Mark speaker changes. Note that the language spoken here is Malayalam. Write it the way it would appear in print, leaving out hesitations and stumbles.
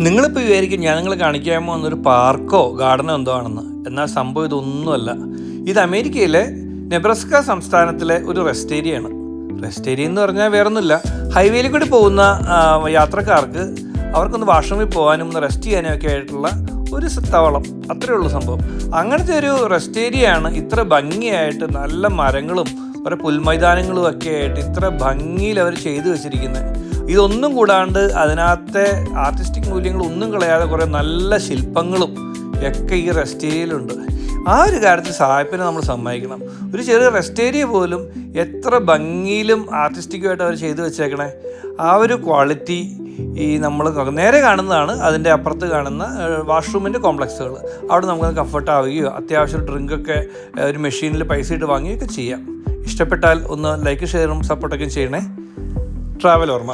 Speaker 1: നിങ്ങളിപ്പോൾ വിചാരിക്കും ഞാൻ നിങ്ങൾ കാണിക്കാമോ എന്നൊരു പാർക്കോ ഗാർഡനോ എന്തോ ആണെന്ന്. എന്നാൽ സംഭവം ഇതൊന്നുമല്ല. ഇത് അമേരിക്കയിലെ നെബ്രസ്ക സംസ്ഥാനത്തിലെ ഒരു റെസ്റ്റ് ഏരിയയാണ്. റെസ്റ്റ് ഏരിയ എന്ന് പറഞ്ഞാൽ വേറൊന്നുമില്ല, ഹൈവേയിൽ കൂടി പോകുന്ന യാത്രക്കാർക്ക് അവർക്കൊന്ന് വാഷ്റൂമിൽ പോകാനും ഒന്ന് റെസ്റ്റ് ചെയ്യാനും ഒക്കെ ആയിട്ടുള്ള ഒരു താവളം, അത്രയേ ഉള്ളൂ സംഭവം. അങ്ങനത്തെ ഒരു റെസ്റ്റ് ഏരിയയാണ് ഇത്ര ഭംഗിയായിട്ട് നല്ല മരങ്ങളും കുറേ പുൽമൈതാനങ്ങളും ഒക്കെ ആയിട്ട് ഇത്ര ഭംഗിയിൽ അവർ ചെയ്തു വെച്ചിരിക്കുന്നത്. ഇതൊന്നും കൂടാണ്ട് അതിനകത്തെ ആർട്ടിസ്റ്റിക് മൂല്യങ്ങളൊന്നും കളയാതെ കുറേ നല്ല ശില്പങ്ങളും ഒക്കെ ഈ റെസ്റ്റ് ഏരിയയിലുണ്ട്. ആ ഒരു കാര്യത്തിൽ സായിപ്പിനെ നമ്മൾ സമ്മതിക്കണം. ഒരു ചെറിയ റെസ്റ്റ് ഏരിയ പോലും എത്ര ഭംഗിയിലും ആർട്ടിസ്റ്റിക്കുമായിട്ട് അവർ ചെയ്തു വെച്ചേക്കണേ. ആ ഒരു ക്വാളിറ്റി ഈ നമ്മൾ നേരെ കാണുന്നതാണ്. അതിൻ്റെ അപ്പുറത്ത് കാണുന്ന വാഷ്റൂമിൻ്റെ കോംപ്ലക്സുകൾ, അവിടെ നമുക്ക് കംഫർട്ട് ആവുകയോ അത്യാവശ്യം ഡ്രിങ്കൊക്കെ ഒരു മെഷീനിൽ പൈസ ഇട്ട് വാങ്ങുകയൊക്കെ ചെയ്യാം. ഇഷ്ടപ്പെട്ടാൽ ഒന്ന് ലൈക്ക് ഷെയറും സപ്പോർട്ടൊക്കെ ചെയ്യണേ. ട്രാവൽ ഓർമ്മ.